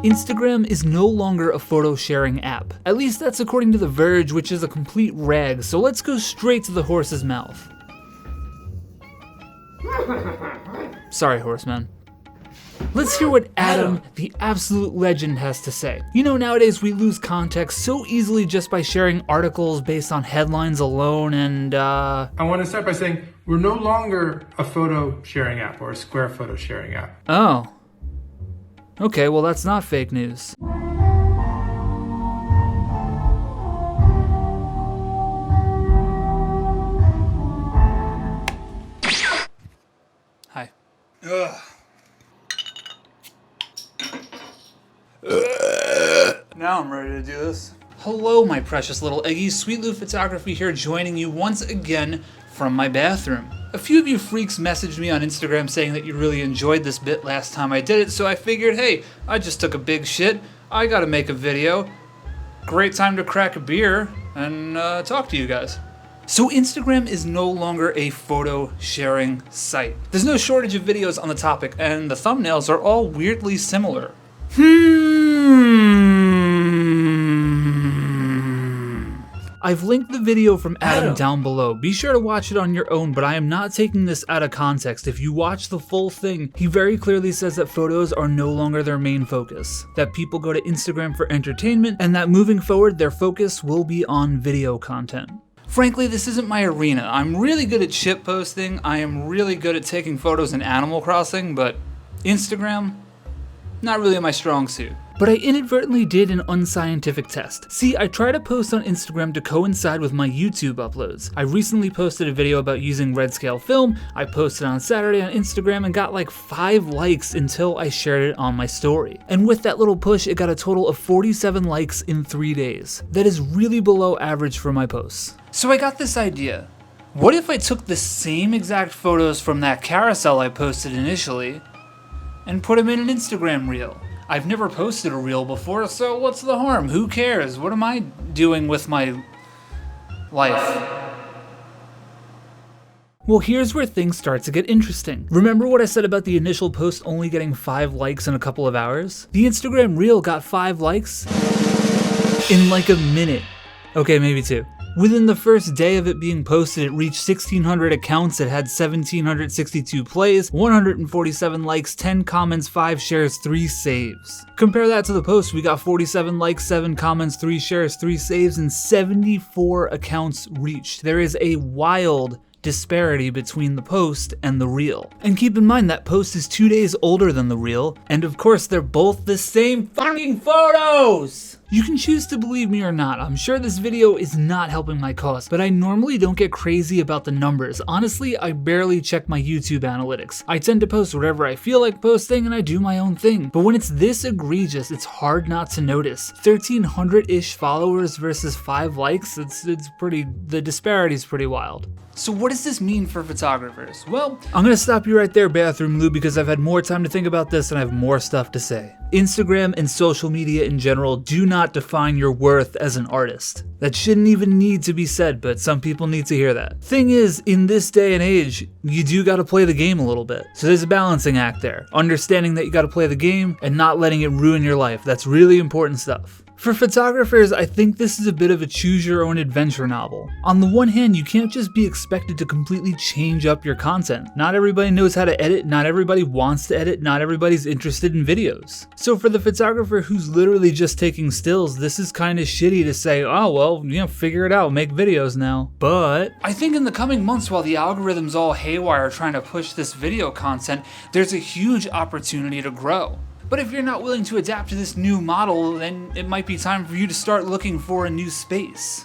Instagram is no longer a photo sharing app. At least that's according to The Verge, which is a complete rag, so let's go straight to the horse's mouth. Sorry, Horseman. Let's hear what Adam, the absolute legend, has to say. You know, nowadays we lose context so easily just by sharing articles based on headlines alone, and I want to start by saying we're no longer a photo sharing app or a square photo sharing app. Oh. Okay, well that's not fake news. Hi. Ugh. Now I'm ready to do this. Hello, my precious little eggies. Sweet Lou Photography here, joining you once again from my bathroom. A few of you freaks messaged me on Instagram saying that you really enjoyed this bit last time I did it, so I figured, hey, I just took a big shit. I gotta make a video. Great time to crack a beer and talk to you guys. So Instagram is no longer a photo sharing site. There's no shortage of videos on the topic, and the thumbnails are all weirdly similar. I've linked the video from Adam down below. Be sure to watch it on your own, but I am not taking this out of context. If you watch the full thing, he very clearly says that photos are no longer their main focus, that people go to Instagram for entertainment, and that moving forward, their focus will be on video content. Frankly, this isn't my arena. I'm really good at shit posting. I am really good at taking photos in Animal Crossing, but Instagram, not really my strong suit. But I inadvertently did an unscientific test. See, I try to post on Instagram to coincide with my YouTube uploads. I recently posted a video about using red scale film. I posted on Saturday on Instagram and got like 5 likes until I shared it on my story. And with that little push, it got a total of 47 likes in 3 days. That is really below average for my posts. So I got this idea. What if I took the same exact photos from that carousel I posted initially and put them in an Instagram reel? I've never posted a reel before, so what's the harm? Who cares? What am I doing with my life? Well, here's where things start to get interesting. Remember what I said about the initial post only getting 5 likes in a couple of hours? The Instagram reel got 5 likes in like a minute. Okay, maybe 2. Within the first day of it being posted, it reached 1,600 accounts, it had 1,762 plays, 147 likes, 10 comments, 5 shares, 3 saves. Compare that to the post, we got 47 likes, 7 comments, 3 shares, 3 saves, and 74 accounts reached. There is a wild disparity between the post and the reel. And keep in mind that post is 2 days older than the reel, and of course they're both the same fucking photos! You can choose to believe me or not. I'm sure this video is not helping my cause, but I normally don't get crazy about the numbers. Honestly, I barely check my YouTube analytics. I tend to post whatever I feel like posting and I do my own thing. But when it's this egregious, it's hard not to notice. 1,300-ish followers versus 5 likes, the disparity's pretty wild. So what does this mean for photographers? Well, I'm gonna stop you right there, Bathroom Lou, because I've had more time to think about this and I have more stuff to say. Instagram and social media in general do not define your worth as an artist. That shouldn't even need to be said, but some people need to hear that. Thing is, in this day and age, you do gotta play the game a little bit. So there's a balancing act there. Understanding that you gotta play the game and not letting it ruin your life. That's really important stuff. For photographers, I think this is a bit of a choose-your-own-adventure novel. On the one hand, you can't just be expected to completely change up your content. Not everybody knows how to edit, not everybody wants to edit, not everybody's interested in videos. So for the photographer who's literally just taking stills, this is kind of shitty to say, oh well, figure it out, make videos now. But I think in the coming months, while the algorithm's all haywire trying to push this video content, there's a huge opportunity to grow. But if you're not willing to adapt to this new model, then it might be time for you to start looking for a new space.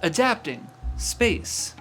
Adapting. Space.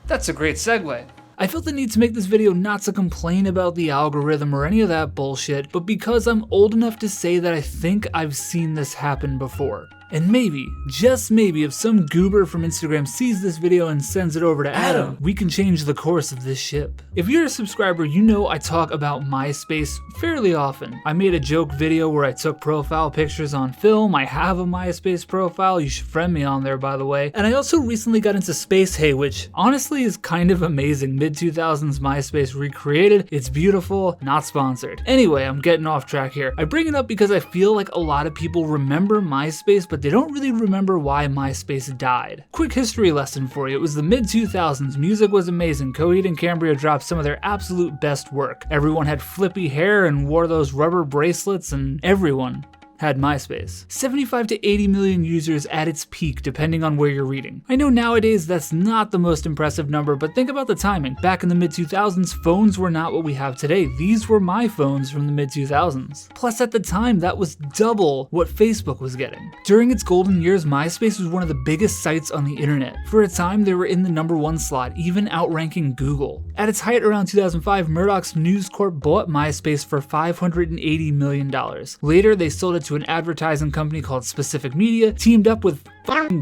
That's a great segue. I felt the need to make this video not to complain about the algorithm or any of that bullshit, but because I'm old enough to say that I think I've seen this happen before. And maybe, just maybe, if some goober from Instagram sees this video and sends it over to Adam, we can change the course of this ship. If you're a subscriber, you know I talk about MySpace fairly often. I made a joke video where I took profile pictures on film. I have a MySpace profile. You should friend me on there, by the way. And I also recently got into spacehey, which honestly is kind of amazing. Mid-2000s MySpace recreated. It's beautiful, not sponsored. Anyway, I'm getting off track here. I bring it up because I feel like a lot of people remember MySpace, but they don't really remember why MySpace died. Quick history lesson for you. It was the mid-2000s. Music was amazing. Coheed and Cambria dropped some of their absolute best work. Everyone had flippy hair and wore those rubber bracelets, and everyone had MySpace. 75 to 80 million users at its peak, depending on where you're reading. I know nowadays that's not the most impressive number, but think about the timing. Back in the mid-2000s, phones were not what we have today. These were my phones from the mid-2000s. Plus, at the time, that was double what Facebook was getting. During its golden years, MySpace was one of the biggest sites on the internet. For a time, they were in the #1 slot, even outranking Google. At its height around 2005, Murdoch's News Corp bought MySpace for $580 million. Later, they sold it to an advertising company called Specific Media, teamed up with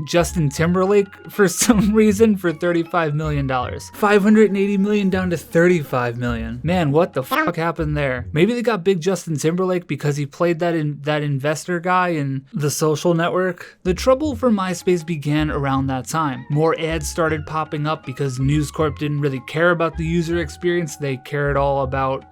Justin Timberlake for some reason for $35 million. $580 million down to $35 million. Man, what the fuck happened there? Maybe they got big Justin Timberlake because he played that investor guy in The Social Network. The trouble for MySpace began around that time. More ads started popping up because News Corp didn't really care about the user experience. They cared all about,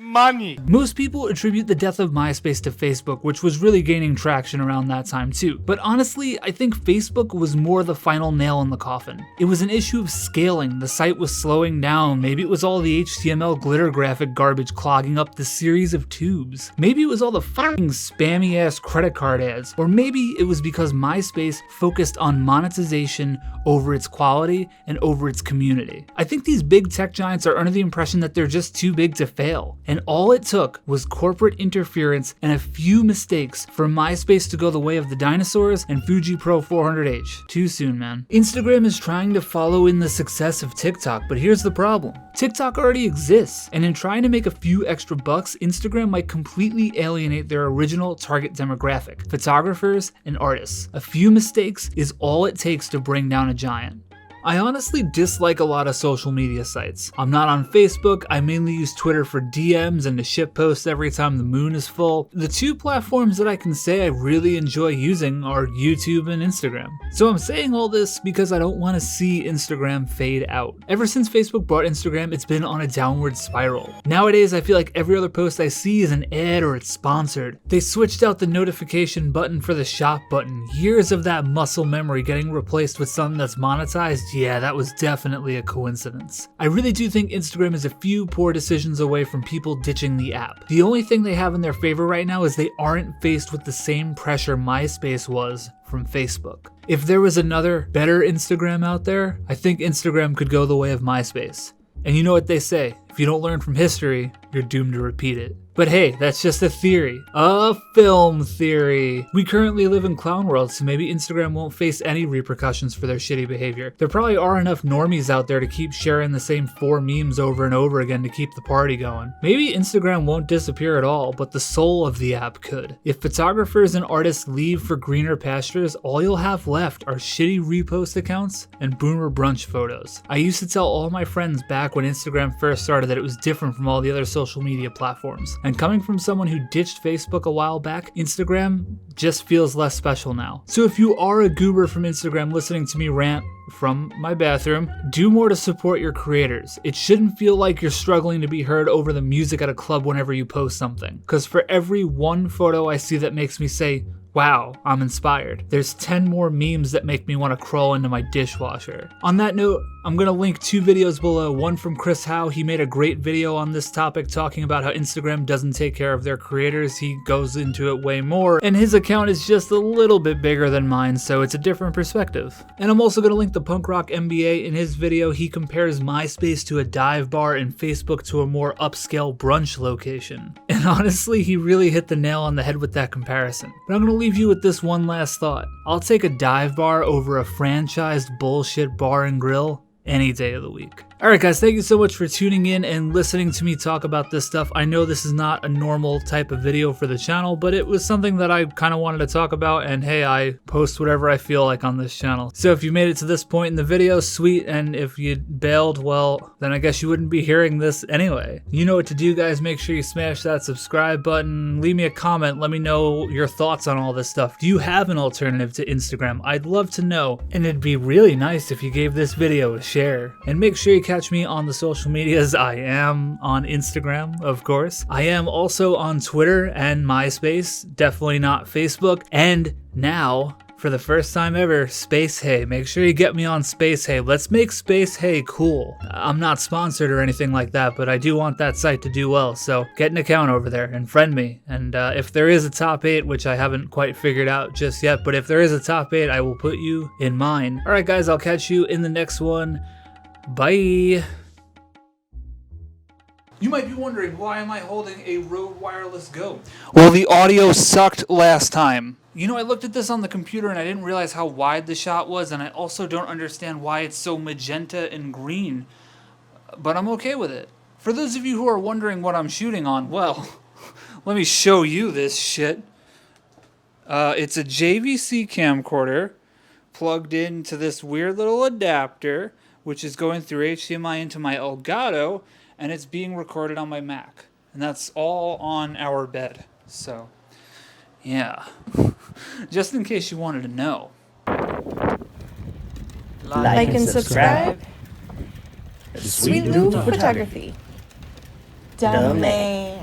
money. Most people attribute the death of MySpace to Facebook, which was really gaining traction around that time too. But honestly, I think Facebook was more the final nail in the coffin. It was an issue of scaling. The site was slowing down. Maybe it was all the HTML glitter graphic garbage clogging up the series of tubes. Maybe it was all the fucking spammy ass credit card ads. Or maybe it was because MySpace focused on monetization over its quality and over its community. I think these big tech giants are under the impression that they're just too big to fail. And all it took was corporate interference and a few mistakes for MySpace to go the way of the dinosaurs and Fuji Pro 400H. Too soon, man. Instagram is trying to follow in the success of TikTok, but here's the problem. TikTok already exists, and in trying to make a few extra bucks, Instagram might completely alienate their original target demographic, photographers and artists. A few mistakes is all it takes to bring down a giant. I honestly dislike a lot of social media sites. I'm not on Facebook. I mainly use Twitter for DMs and to shitpost every time the moon is full. The two platforms that I can say I really enjoy using are YouTube and Instagram. So I'm saying all this because I don't want to see Instagram fade out. Ever since Facebook bought Instagram, it's been on a downward spiral. Nowadays, I feel like every other post I see is an ad or it's sponsored. They switched out the notification button for the shop button. Years of that muscle memory getting replaced with something that's monetized. Yeah, that was definitely a coincidence. I really do think Instagram is a few poor decisions away from people ditching the app. The only thing they have in their favor right now is they aren't faced with the same pressure MySpace was from Facebook. If there was another, better Instagram out there, I think Instagram could go the way of MySpace. And you know what they say, if you don't learn from history, you're doomed to repeat it. But hey, that's just a theory. A film theory. We currently live in clown world, so maybe Instagram won't face any repercussions for their shitty behavior. There probably are enough normies out there to keep sharing the same 4 memes over and over again to keep the party going. Maybe Instagram won't disappear at all, but the soul of the app could. If photographers and artists leave for greener pastures, all you'll have left are shitty repost accounts and boomer brunch photos. I used to tell all my friends back when Instagram first started that it was different from all the other social media platforms. And coming from someone who ditched Facebook a while back, Instagram just feels less special now. So if you are a goober from Instagram listening to me rant from my bathroom, do more to support your creators. It shouldn't feel like you're struggling to be heard over the music at a club whenever you post something. Because for every one photo I see that makes me say, wow, I'm inspired, there's 10 more memes that make me want to crawl into my dishwasher. On that note, I'm going to link 2 videos below, one from Chris Howe. He made a great video on this topic talking about how Instagram doesn't take care of their creators. He goes into it way more, and his account is just a little bit bigger than mine, so it's a different perspective. And I'm also going to link the Rock MBA. In his video, he compares MySpace to a dive bar and Facebook to a more upscale brunch location. And honestly, he really hit the nail on the head with that comparison. But I'm going to leave you with this one last thought. I'll take a dive bar over a franchised bullshit bar and grill any day of the week. Alright guys, thank you so much for tuning in and listening to me talk about this stuff. I know this is not a normal type of video for the channel, but it was something that I kind of wanted to talk about, and hey, I post whatever I feel like on this channel. So if you made it to this point in the video, sweet, and if you bailed, well, then I guess you wouldn't be hearing this anyway. You know what to do, guys. Make sure you smash that subscribe button, leave me a comment, let me know your thoughts on all this stuff. Do you have an alternative to Instagram? I'd love to know, and it'd be really nice if you gave this video a share. And make sure you catch me on the social medias. I am on Instagram, of course. I am also on Twitter and Myspace, definitely not Facebook. And now, for the first time ever, spacehey. Make sure you get me on spacehey. Let's make spacehey cool. I'm not sponsored or anything like that, but I do want that site to do well, so get an account over there and friend me. And if there is a top 8, which I haven't quite figured out just yet, but if there is a top 8, I will put you in mine. Alright guys, I'll catch you in the next one. Bye! You might be wondering, why am I holding a Rode Wireless Go? Well, the audio sucked last time. You know, I looked at this on the computer and I didn't realize how wide the shot was, and I also don't understand why it's so magenta and green. But I'm okay with it. For those of you who are wondering what I'm shooting on, well, let me show you this shit. It's a JVC camcorder plugged into this weird little adapter, which is going through HDMI into my Elgato, and it's being recorded on my Mac. And that's all on our bed. So, yeah. Just in case you wanted to know. Like and subscribe. Sweet Loop Photography. Domain.